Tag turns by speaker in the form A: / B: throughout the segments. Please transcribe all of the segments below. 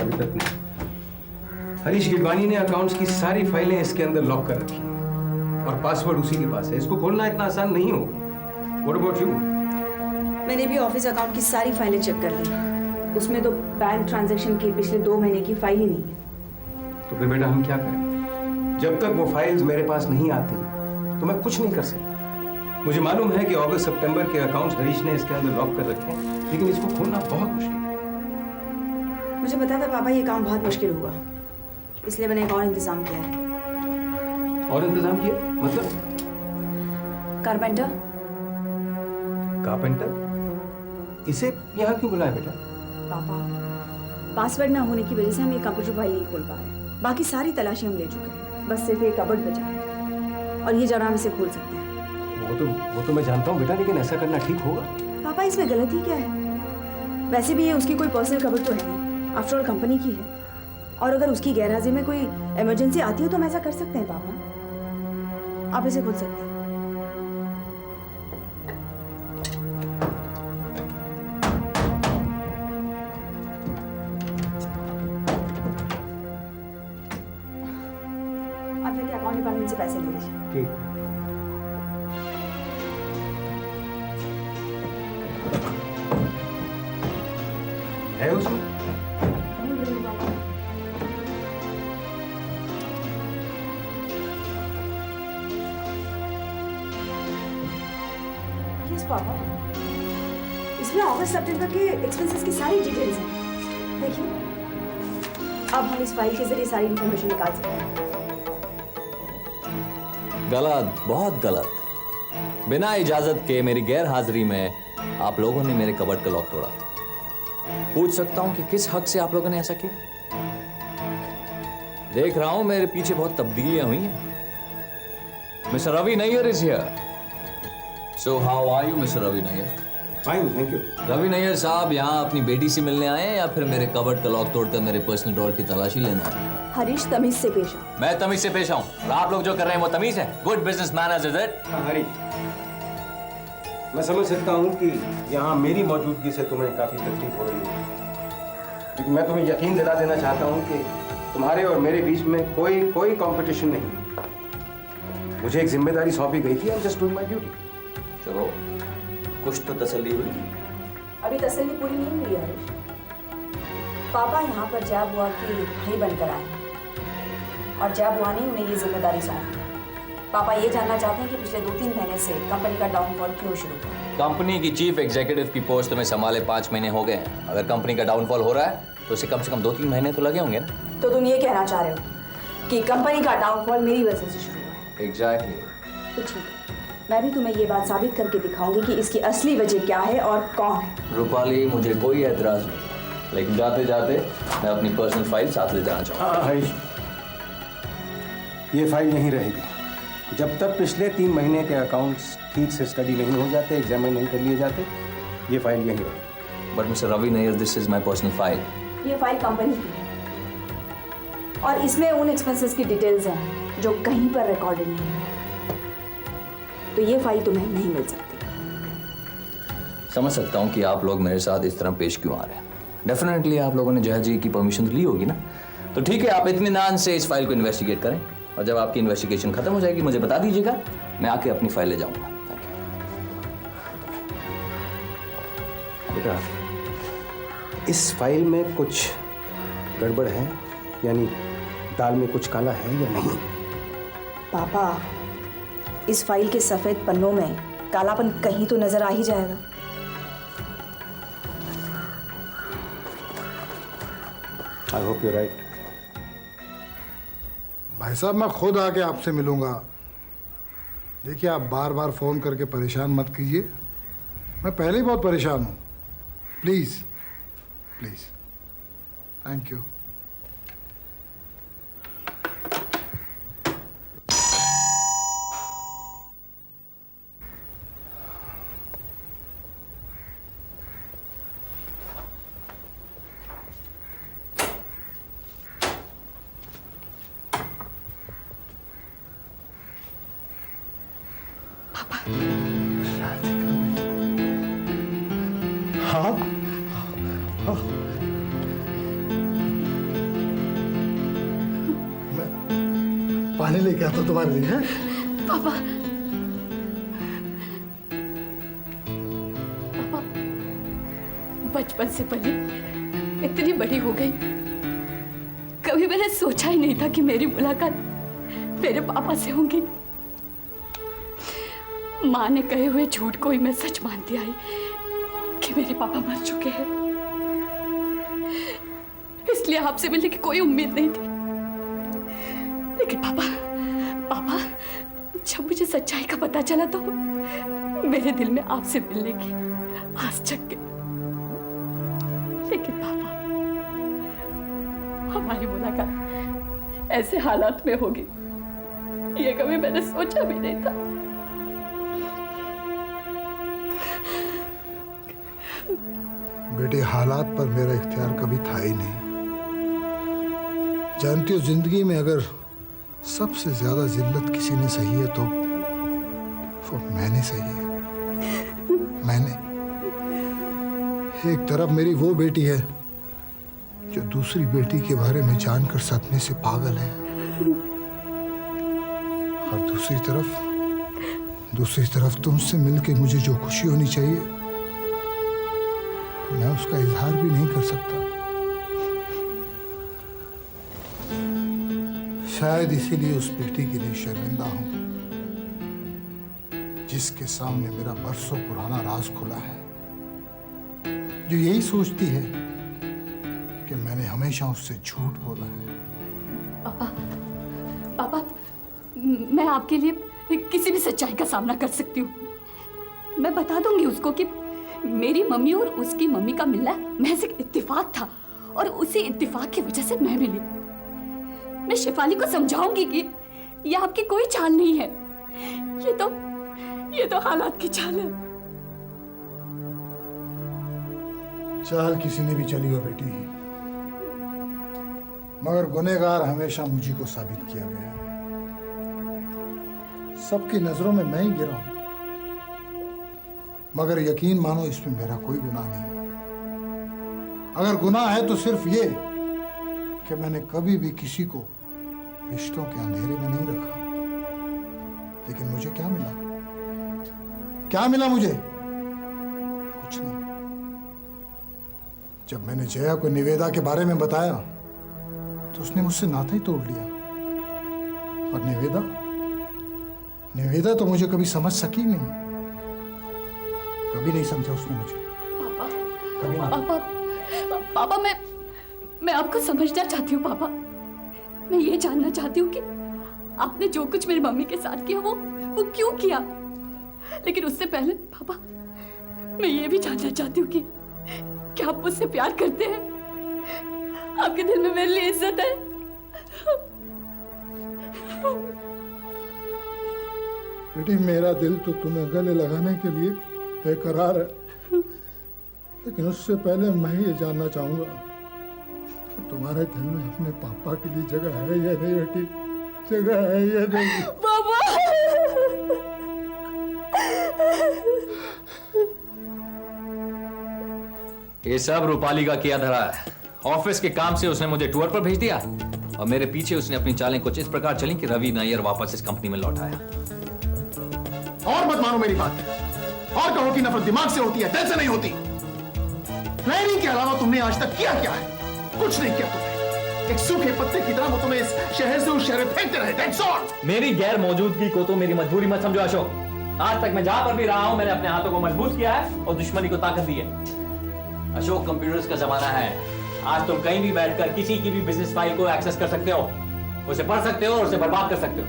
A: अभी तक नहीं। हरीश गिडवानी ने अकाउंट्स की सारी फाइलें इसके अंदर लॉक कर रखी हैं और पासवर्ड उसी के पास है। इसको खोलना इतना आसान नहीं होगा। What about you?
B: मैंने भी ऑफिस अकाउंट की सारी फाइलें चेक कर ली। उसमें तो बैंक ट्रांजैक्शन की पिछले 2 महीने की फाइल ही नहीं है।
A: तो फिर बेटा हम क्या करें? जब तक वो फाइल्स मेरे पास नहीं आती तो मैं कुछ नहीं कर सकता। मुझे मालूम है कि अगस्त सितंबर के अकाउंट्स हरीश ने इसके अंदर लॉक कर रखे हैं, लेकिन इसको खोलना बहुत मुश्किल है।
B: मुझे पता था पापा ये काम बहुत मुश्किल होगा, इसलिए मैंने एक और इंतजाम किया है।
A: और इंतजाम किया? मतलब?
B: कारपेंटर।
A: कारपेंटर? इसे यहाँ क्यों बुलाया बेटा?
B: पापा, पासवर्ड ना होने की वजह से हम ये कंप्यूटर फाइल नहीं खोल पा रहे हैं। बाकी सारी तलाशी हम ले चुके हैं, बस सिर्फ एक कबर्ड बचा है और ये जरा हम इसे खोल सकते हैं।
A: वो तो मैं जानता हूँ बेटा, लेकिन ऐसा करना ठीक होगा?
B: पापा इसमें गलती क्या है? वैसे भी ये उसकी कोई पर्सनल कबर्ड तो है नहीं, आफ्टर ऑल कंपनी की है। और अगर उसकी गैरहाजिरी में कोई इमरजेंसी आती है तो हम ऐसा कर सकते हैं पापा। आप इसे खोल सकते हैं। आप जाके अकाउंट डिपार्टमेंट से पैसे ले लीजिए।
A: ठीक। है उसमें?
B: यस पापा, इसमें अगस्त सितंबर के एक्सपेंसेस की सारी डिटेल्स हैं। देखिए, अब हम इस फाइल के जरिए सारी इंफॉर्मेशन निकाल सकते हैं।
C: गलत, बहुत गलत। बिना इजाजत के मेरी गैर हाजिरी में आप लोगों ने मेरे कबर्ड का लॉक तोड़ा। पूछ सकता हूं कि किस हक से आप लोगों ने ऐसा किया? देख रहा हूं मेरे पीछे बहुत तब्दीलियां हुई हैं। Mister Ravi Nayyar is here. So how are you mister Ravi Nayyar?
A: Fine, thank you.
C: Ravi Nayyar साहब यहाँ अपनी बेटी से मिलने आए हैं या फिर मेरे कबर्ड का लॉक तोड़कर मेरे पर्सनल ड्रॉअर की तलाशी लेना है?
B: हरीश, तमीज से पेश आओ।
C: मैं तमीज से पेश आऊं और आप लोग जो कर रहे हैं वो तमीज है? Good business manners is it?
A: Harish, मैं समझ सकता हूँ कि यहाँ मेरी मौजूदगी से तुम्हें काफी तकलीफ हो रही है, लेकिन मैं तुम्हें यकीन दिला देना चाहता हूँ कि तुम्हारे और मेरे बीच में कोई कंपटीशन नहीं। मुझे एक जिम्मेदारी सौंपी गई थी। I am just doing my duty.
C: चलो, कुछ तो तसल्ली हुई।
B: अभी तसल्ली पूरी नहीं हुई हरीश। पापा यहाँ पर जया बुआ के भाई बनकर आए हैं और जया बुआ ने उन्हें ये जिम्मेदारी सौंपी। पापा ये जानना चाहते हैं कि पिछले 2-3 महीने से कंपनी का डाउनफॉल क्यों शुरू हुआ।
C: कंपनी की चीफ एग्जीक्यूटिव की पोस्ट में संभाले 5 महीने हो गए हैं। अगर कंपनी का डाउनफॉल हो रहा है तो उसे कम से कम 2-3 महीने तो लगे होंगे ना?
B: तो तुम ये कहना चाह रहे हो कि कंपनी का डाउनफॉल मेरी वजह से शुरू हुआ है?
C: एग्जैक्टली।
B: तो ठीक है, मैं भी तुम्हें ये बात साबित करके दिखाऊंगी कि इसकी असली वजह क्या है और कौन है।
C: रूपाली, मुझे कोई एतराज नहीं, लेकिन जाते जाते मैं अपनी पर्सनल फाइल साथ ले जाना चाहूँगा।
A: हाँ हरीश, ये फाइल यहीं रहेगी जब तक पिछले 3 महीने के अकाउंट्स ठीक से स्टडी नहीं हो जाते, एग्जामिन नहीं कर लिए जाते। ये फाइल यहीं रहेगी।
C: But mister Ravi Nayyar, this is my personal file.
B: ये फाइल कंपनी की है और इसमें उन एक्सपेंसेस की डिटेल्स हैं जो कहीं पर रिकॉर्डेड नहीं है। तो ये फाइल तुम्हें नहीं मिल सकती।
C: समझ सकता हूँ कि आप लोग मेरे साथ इस तरह पेश क्यों आ रहे हैं। डेफिनेटली आप लोगों ने जया जी की परमिशन ली होगी ना? तो ठीक है, आप इत्मीनान से इस फाइल को इन्वेस्टिगेट करें और जब आपकी इन्वेस्टिगेशन खत्म हो जाएगी मुझे बता दीजिएगा, मैं आके अपनी फाइल ले जाऊंगा। Thank you.
A: बेटा, इस फाइल में कुछ गड़बड़ है, यानी दाल में कुछ काला है या नहीं?
B: पापा, इस फाइल के सफेद पन्नों में कालापन कहीं तो नजर आ ही जाएगा।
A: I hope you right.
D: भाई साहब, मैं खुद आके आपसे मिलूंगा। देखिए, आप बार बार फ़ोन करके परेशान मत कीजिए। मैं पहले ही बहुत परेशान हूँ। Please please, thank you. हाँ, पानी लेके आता हूं तुम्हारे लिए। हैं?
E: पापा, पापा, बचपन से पली इतनी बड़ी हो गई, कभी मैंने सोचा ही नहीं था कि मेरी मुलाकात मेरे पापा से होगी। माँ ने कहे हुए झूठ को ही मैं सच मानती आई कि मेरे पापा मर चुके हैं, इसलिए आपसे मिलने की कोई उम्मीद नहीं थी। लेकिन पापा, जब मुझे सच्चाई का पता चला तो मेरे दिल में आपसे मिलने की आस जग गई। लेकिन पापा, हमारी मुलाकात ऐसे हालात में होगी, ये कभी मैंने सोचा भी नहीं था।
D: बेटे, हालात पर मेरा इख्तियार कभी था ही नहीं। जानती हो, जिंदगी में अगर सबसे ज्यादा जिल्लत किसी ने सही है तो वो मैंने सही है। मैंने। एक तरफ मेरी वो बेटी है जो दूसरी बेटी के बारे में जानकर सदमे से पागल है, और दूसरी तरफ तुमसे मिलके मुझे जो खुशी होनी चाहिए मैं उसका इजहार भी नहीं कर सकता। शायद इसीलिए उस बेटी के लिए शर्मिंदा हूं जिसके सामने मेरा बरसों पुराना राज खुला है, जो यही सोचती है कि मैंने हमेशा उससे झूठ बोला है।
E: पापा, मैं आपके लिए किसी भी सच्चाई का सामना कर सकती हूँ। मैं बता दूंगी उसको कि मेरी मम्मी और उसकी मम्मी का मिलना महज एक इत्तेफाक था, और उसी इत्तेफाक की वजह से मैं मिली। मैं शेफाली को समझाऊंगी कि यह आपकी कोई चाल नहीं है, ये तो हालात की चाल है।
D: चाल किसी ने भी चली हो बेटी, मगर गुनहगार हमेशा मुझी को साबित किया गया है। सबकी नजरों में मैं ही गिरा हूं, मगर यकीन मानो इसमें मेरा कोई गुनाह नहीं। अगर गुनाह है तो सिर्फ ये कि मैंने कभी भी किसी को रिश्तों के अंधेरे में नहीं रखा। लेकिन मुझे क्या मिला? मुझे कुछ नहीं। जब मैंने जया को निवेदा के बारे में बताया तो उसने मुझसे नाता ही तोड़ लिया। और निवेदा तो मुझे कभी समझ सकी नहीं, कभी नहीं समझा उसने मुझे।
E: पापा, मैं आपको समझना चाहती हूँ। पापा, मैं ये जानना चाहती हूँ कि आपने जो कुछ मेरी मम्मी के साथ किया वो क्यों किया। लेकिन उससे पहले पापा, मैं ये भी जानना चाहती हूँ कि क्या आप मुझसे प्यार करते हैं? आपके दिल में मेरे लिए इज्जत है?
D: बेटी, मेरा दिल तो तुम्हें गले लगाने के लिए बेकरार है, लेकिन उससे पहले मैं ये जानना चाहूंगा कि तुम्हारे दिल में अपने पापा के लिए जगह है या नहीं बेटी? जगह है या नहीं?
E: पापा,
C: ये सब रूपाली का किया धरा है। ऑफिस के काम से उसने मुझे टूर पर भेज दिया, और मेरे पीछे उसने अपनी चालें कुछ इस प्रकार चली कि रवि नायर वापस इस कंपनी में लौट आया।
F: और मत मानो मेरी बात, और कहो कि नफरत दिमाग से होती है, दिल से नहीं होती। प्लानिंग के अलावा तुमने आज तक किया क्या है? कुछ नहीं किया तुमने। एक सूखे पत्ते की तरह वो तुम्हें इस शहर से उस शहर में फेंकते रहे। That's all।
C: मेरी गैर मौजूदगी को तो मेरी मजबूरी मत समझो अशोक। आज तक मैं जहां पर भी रहा हूं, मैंने अपने हाथों को मजबूत किया है और दुश्मनी को ताकत दी है। अशोक, कंप्यूटर्स का जमाना है। आज तुम कहीं भी बैठकर किसी की भी बिजनेस फाइल को एक्सेस कर सकते हो, उसे पढ़ सकते हो और उसे बर्बाद कर सकते हो।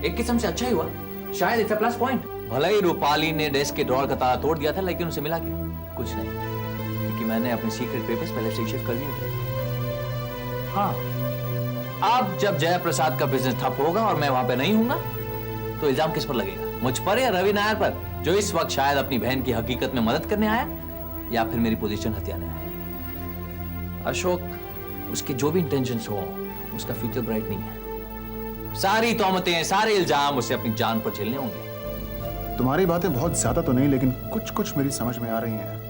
C: एक किस्म से अच्छा ही हुआ, शायद इट्स अ प्लस पॉइंट। भले ही रूपाली ने डेस्क के ड्रॉअर का ताला तोड़ दिया था, लेकिन उसे मिला क्या? कुछ नहीं, क्योंकि मैंने अपने सीक्रेट पेपर्स पहले से ही शिफ्ट कर लिए थे। हाँ, अब जब जयप्रसाद का बिजनेस ठप होगा और मैं वहां पे नहीं हूंगा, तो इल्जाम किस पर लगेगा? मुझ पर या रवि नायर पर, जो इस वक्त शायद अपनी बहन की हकीकत में मदद करने आया, या फिर मेरी पोजीशन हथियाने आया। अशोक, उसके जो भी इंटेंशंस हो, उसका फ्यूचर ब्राइट नहीं है। सारी तौमतें, सारे इल्जाम उसे अपनी जान पर झेलने होंगे।
F: तुम्हारी बातें बहुत ज्यादा तो नहीं, लेकिन कुछ कुछ मेरी समझ में आ रही हैं।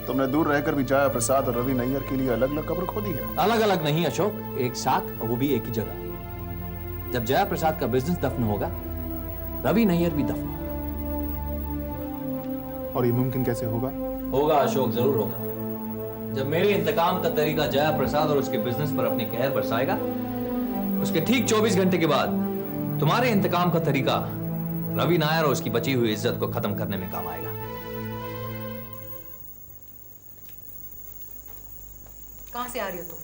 F: तुमने दूर रहकर भी जया प्रसाद और रवि नैयर के लिए अलग अलग कब्र खोदी है।
C: अलग अलग नहीं अशोक, एक साथ और वो भी एक ही जगह। जब जया प्रसाद का बिजनेस दफन होगा, रवि नैयर भी दफन होगा।
F: और ये मुमकिन कैसे होगा?
C: होगा अशोक, जरूर होगा। जब मेरे इंतकाम का तरीका जया प्रसाद और उसके बिजनेस पर अपनी कहर बरसाएगा, उसके ठीक 24 घंटे के बाद तुम्हारे इंतकाम का तरीका रवि नायर और उसकी बची हुई इज्जत को खत्म करने में काम आएगा।
G: कहां से आ रही हो तुम?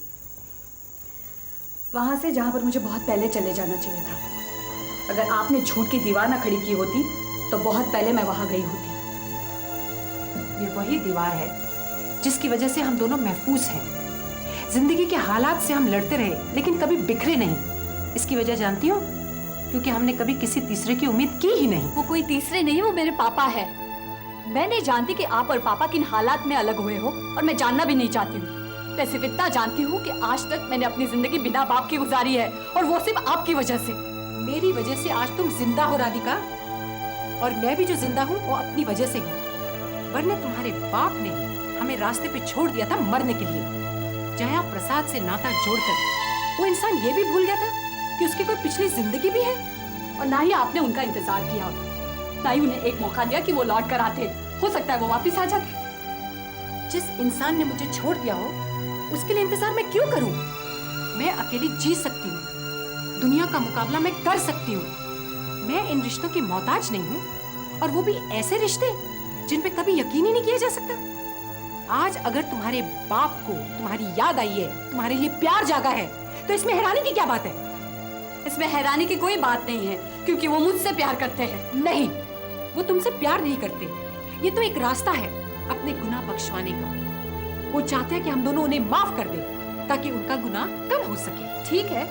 B: वहां से जहां पर मुझे बहुत पहले चले जाना चाहिए था। अगर आपने झूठ की दीवार ना खड़ी की होती तो बहुत पहले मैं वहां गई होती।
G: ये वही दीवार है जिसकी वजह से हम दोनों महफूज हैं। जिंदगी के हालात से हम लड़ते रहे लेकिन कभी बिखरे नहीं। इसकी वजह जानती हो? क्योंकि हमने कभी किसी तीसरे की उम्मीद की ही नहीं।
E: वो कोई तीसरे नहीं, वो मेरे पापा है। मैं नहीं जानती कि आप और पापा किन हालात में अलग हुए हो, और मैं जानना भी नहीं चाहती हूँ। मैं सिर्फ इतना जानती हूँ कि आज तक मैंने अपनी जिंदगी बिना बाप की गुजारी है, और वो सिर्फ आपकी वजह से।
G: मेरी वजह से आज तुम जिंदा हो राधिका, और मैं भी जो जिंदा हूँ वो अपनी वजह से हूँ। वरना तुम्हारे बाप ने हमें रास्ते पे छोड़ दिया था मरने के लिए। जया प्रसाद से नाता जोड़कर वो इंसान ये भी भूल गया था कि उसकी कोई पिछली जिंदगी भी है।
E: और ना ही आपने उनका इंतजार किया, ना ही उन्हें एक मौका दिया कि वो लौट कर आते। हो सकता है वो वापस आ जाते।
G: जिस इंसान ने मुझे छोड़ दिया हो उसके लिए इंतजार मैं क्यों करूं? मैं अकेली जी सकती हूँ, दुनिया का मुकाबला मैं कर सकती हूँ। मैं इन रिश्तों की मोहताज नहीं हूँ, और वो भी ऐसे रिश्ते जिन पे कभी यकीन ही नहीं किया जा सकता। आज अगर तुम्हारे बाप को तुम्हारी याद आई है, तुम्हारे लिए प्यार जागा है, तो इसमें हैरानी की क्या बात है?
E: इसमें हैरानी की कोई बात नहीं है, क्योंकि वो मुझसे प्यार करते हैं।
G: नहीं, वो तुमसे प्यार नहीं करते। ये तो एक रास्ता है अपने गुनाह बख्शवाने का। वो चाहते हैं कि हम दोनों उन्हें माफ कर दें ताकि उनका गुनाह कम हो सके।
E: ठीक है,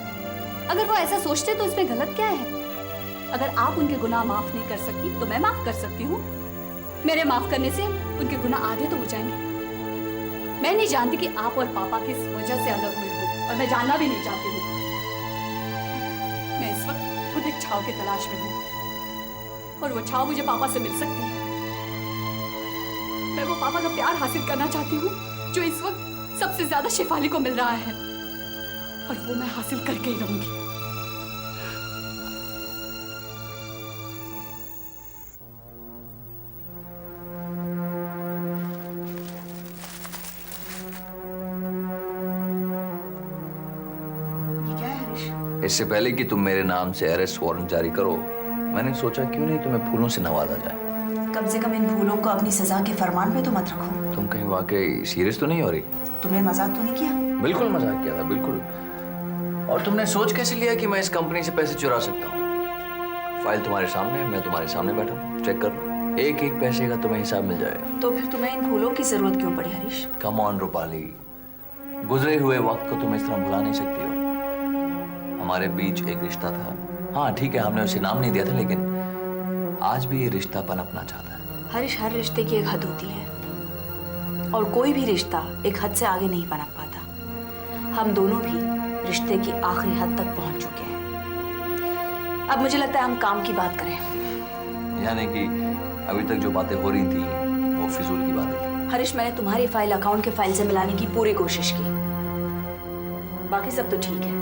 E: अगर वो ऐसा सोचते तो इसमें गलत क्या है? अगर आप उनके गुनाह माफ नहीं कर सकती तो मैं माफ कर सकती हूँ। मेरे माफ करने से उनके गुनाह आधे तो हो जाएंगे। मैं नहीं जानती कि आप और पापा किस वजह से अलग हुए हो, और मैं जानना भी नहीं चाहती हूँ। मैं इस वक्त खुद एक छाव की तलाश में हूँ, और वो छाव मुझे पापा से मिल सकती है। मैं वो पापा का प्यार हासिल करना चाहती हूँ जो इस वक्त सबसे ज्यादा शेफाली को मिल रहा है, और वो मैं हासिल करके ही रहूंगी।
C: इससे पहले कि तुम मेरे नाम से अरेस्ट वारंट जारी करो, मैंने सोचा क्यों नहीं तुम्हें फूलों से नवाजा जाए।
B: कम से कम इन फूलों को अपनी सजा के फरमान पे तो मत रखो।
C: तुम कहीं वाकई सीरियस तो नहीं हो रही?
B: तुमने मजाक तो नहीं किया?
C: बिल्कुल मजाक किया था, बिल्कुल। और तुमने सोच कैसे लिया कि मैं इस कंपनी से पैसे चुरा सकता हूँ? फाइल तुम्हारे सामने है, मैं तुम्हारे सामने बैठा हूँ, चेक कर लो। एक एक पैसे का तुम्हें हिसाब मिल जाएगा।
B: तो फिर तुम्हें इन फूलों की जरूरत क्यों पड़ी हरीश?
C: कम ऑन रूपाली, गुजरे हुए वक्त को तुम इस तरह भुला नहीं सकती हो। हमारे बीच एक रिश्ता था। हाँ ठीक है, हमने उसे नाम नहीं दिया था, लेकिन आज भी ये रिश्ता पनपना चाहता है।
B: हरीश, हर रिश्ते की एक हद होती है, और कोई भी रिश्ता एक हद से आगे नहीं पनप पाता। हम दोनों भी रिश्ते की आखिरी हद तक पहुंच चुके हैं। अब मुझे लगता है हम काम की बात करें।
C: यानी कि अभी तक जो बातें हो रही थी वो फिजूल की बातें थी।
B: हरीश, मैंने तुम्हारी फाइल अकाउंट के फाइल से मिलाने की पूरी कोशिश की। बाकी सब तो ठीक है,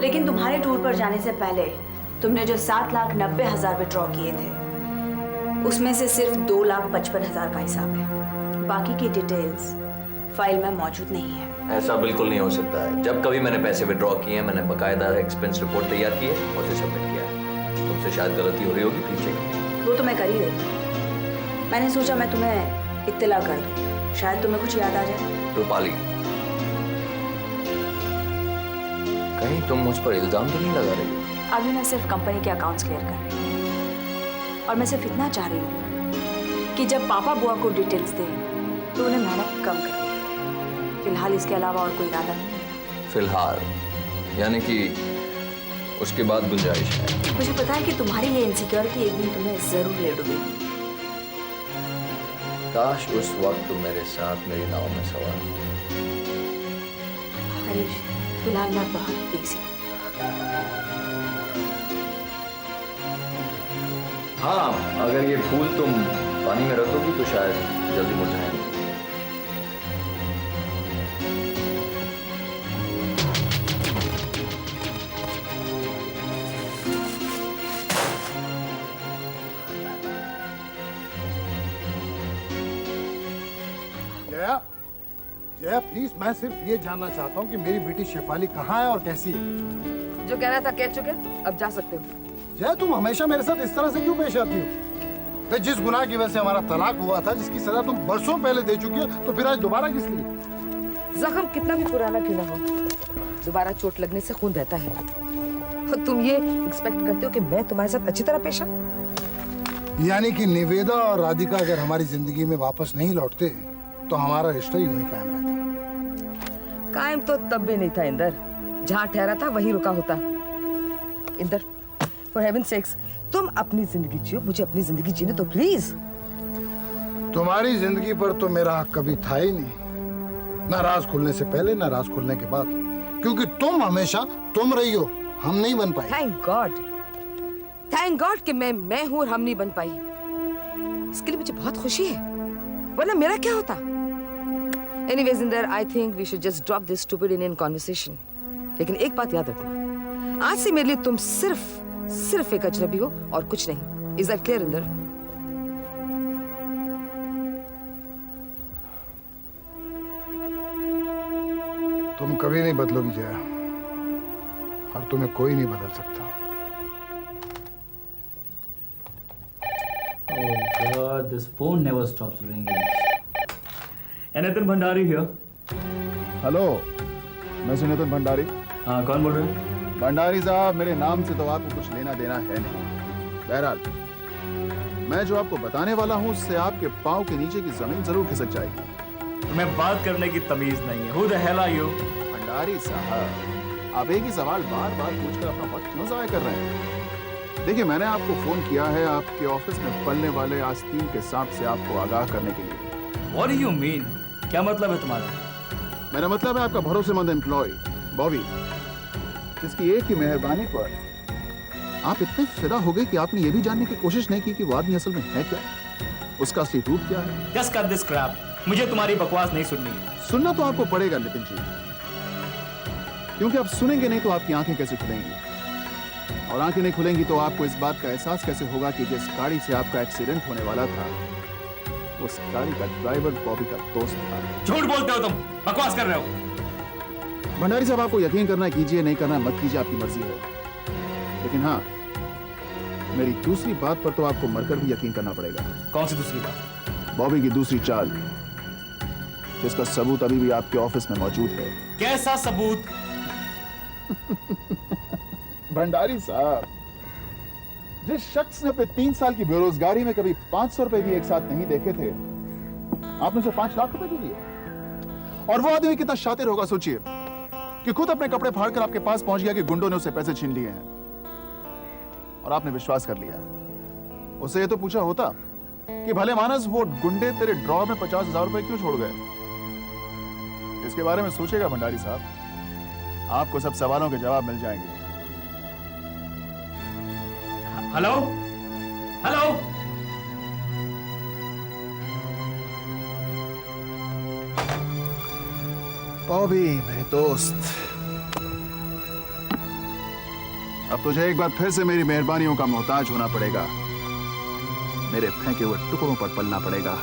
B: लेकिन तुम्हारे टूर पर जाने से पहले तुमने जो 7,90,000 विड्रॉ किए थे, उसमें से सिर्फ 2,55,000 का हिसाब है। बाकी की डिटेल्स फाइल में मौजूद नहीं है।
C: ऐसा बिल्कुल नहीं हो सकता है। जब कभी मैंने पैसे विड्रॉ किए हैं, मैंने बकायदा एक्सपेंस रिपोर्ट तैयार की है और उसे सबमिट किया है। तुमसे शायद गलती हो रही होगी, प्लीज चेक।
B: वो तो मैं कर ही रही। मैंने सोचा मैं तुम्हें इत्तला कर दूं, शायद तुम्हें कुछ याद आ जाए।
C: रूपाली, कहीं तुम मुझ पर इल्जाम तो नहीं लगा रही?
B: अभी मैं सिर्फ कंपनी के अकाउंट्स क्लियर कर रही हूँ, और मैं सिर्फ इतना चाह रही हूँ कि जब पापा बुआ को डिटेल्स दे तो उन्हें मेहनत कम कर। फिलहाल इसके अलावा और कोई इरादा नहीं है।
C: फिलहाल यानी कि उसके बाद गुंजाइश है।
B: मुझे पता है कि तुम्हारी ये इनसिक्योरिटी एक दिन तुम्हें जरूर ले डूबेगी।
C: काश उस वक्त तुम मेरे साथ मेरी नाव में सवार।
B: हरीश, फिलहाल मैं बहुत बिजी।
C: हाँ, अगर ये फूल तुम पानी में रखोगी तो शायद जल्दी मुरझाएंगे।
D: जया, जया प्लीज, मैं सिर्फ ये जानना चाहता हूँ कि मेरी बेटी शेफाली कहाँ है और कैसी है।
H: जो कहना था कह चुके, अब जा सकते हो।
D: जया, तुम हमेशा मेरे साथ इस तरह से क्यों पेश आती हो? तो जिस गुनाह की वजह से हमारा तलाक हुआ था, जिसकी सजा तुम बरसों पहले दे चुकी हो, तो फिर आज दोबारा किस लिए?
H: जख्म कितना भी पुराना क्यों ना हो, दोबारा चोट लगने से खून बहता है। और तुम ये एक्सपेक्ट करते हो कि मैं तुम्हारे साथ अच्छी तरह पेश आऊं?
D: यानी कि निवेदा और राधिका अगर हमारी जिंदगी में वापस नहीं लौटते तो हमारा रिश्ता यूं ही कायम रहता।
H: कायम तो तब भी नहीं था इंदर, जहाँ ठहरा था वहीं रुका होता। इंदर, फॉर हेवन सेक्स, तुम अपनी जिंदगी जियो, मुझे अपनी जिंदगी जीने तो प्लीज।
D: तुम्हारी जिंदगी पर तो मेरा हक कभी था ही नहीं, ना राज खुलने से पहले ना राज खुलने के बाद, क्योंकि तुम हमेशा तुम रही हो, हम नहीं बन पाए।
H: थैंक गॉड कि मैं हूं और हम नहीं बन पाई। इसके लिए मुझे बहुत खुशी है, वरना मेरा क्या होता। Anyways Inder, I think we should just drop this stupid Indian conversation. लेकिन एक बात याद रखना, आज से मेरे लिए तुम सिर्फ एक अजनबी हो और कुछ नहीं। Is that clear Inder?
D: तुम कभी नहीं बदलोगी जया, और तुम्हें कोई नहीं बदल सकता।
I: Oh God, this phone never stops ringing. Nathan Bhandari here.
F: Hello, मैं सुनीतन भंडारी।
I: हाँ, कौन बोल रहे हैं?
F: भंडारी साहब, मेरे नाम से तो आपको कुछ लेना देना है नहीं। बहरहाल, मैं जो आपको बताने वाला हूँ उससे आपके पाँव के नीचे की जमीन जरूर खिसक जाएगी।
I: तुम्हें बात करने की तमीज नहीं है। Who the hell are you?
F: Bhandari साहब, आप एक ही सवाल बार बार पूछकर अपना वक्त क्यों ज़ाया कर रहे हैं? देखिए, मैंने आपको फोन किया है आपके ऑफिस में पलने वाले आस्तीन के सांप से आपको आगाह करने के लिए।
I: What do you mean? क्या मतलब है तुम्हारा?
F: मेरा मतलब है आपका भरोसेमंद एम्प्लॉय बॉबी, जिसकी एक ही मेहरबानी पर आप इतने फिदा हो गए कि आपने ये भी जानने की कोशिश नहीं की कि वो आदमी असल में है क्या, उसका असली रूप क्या है।
I: Just cut this crap. मुझे तुम्हारी बकवास नहीं सुननी है।
F: सुनना तो आपको पड़ेगा नितिन जी, क्योंकि आप सुनेंगे नहीं तो आपकी आंखें कैसे खुलेंगी, और आंखें नहीं खुलेंगी तो आपको इस बात का एहसास कैसे होगा कि जिस गाड़ी से आपका एक्सीडेंट होने वाला था उस गाड़ी का ड्राइवर बॉबी का दोस्त था।
I: झूठ बोलते हो तुम, बकवास कर रहे हो।
F: भंडारी साहब, आपको यकीन करना है कीजिए, नहीं करना मत कीजिए, आपकी मर्जी है। लेकिन हाँ, मेरी दूसरी बात पर तो आपको मरकर भी यकीन करना पड़ेगा।
I: कौन सी दूसरी बात?
F: बॉबी की दूसरी चाल, जिसका सबूत अभी भी आपके ऑफिस में मौजूद है।
I: कैसा सबूत?
F: भंडारी साहब, जिस शख्स ने अपने 3 साल की बेरोजगारी में कभी 500 रुपए भी एक साथ नहीं देखे थे, आपने उसे 5 लाख रुपए भी दिए। और वो आदमी कितना शातिर होगा सोचिए, कि खुद अपने कपड़े फाड़कर आपके पास पहुंच गया कि गुंडों ने उसे पैसे छीन लिए हैं, और आपने विश्वास कर लिया। उसे ये तो पूछा होता कि भले मानस वो गुंडे तेरे ड्रॉर में 50,000 रुपए क्यों छोड़ गए। इसके बारे में सोचेगा भंडारी साहब, आपको सब सवालों के जवाब मिल जाएंगे।
I: हेलो? हेलो?
F: बॉबी मेरे दोस्त, अब तुझे एक बार फिर से मेरी मेहरबानियों का मोहताज होना पड़ेगा, मेरे फेंके हुए टुकड़ों पर पलना पड़ेगा।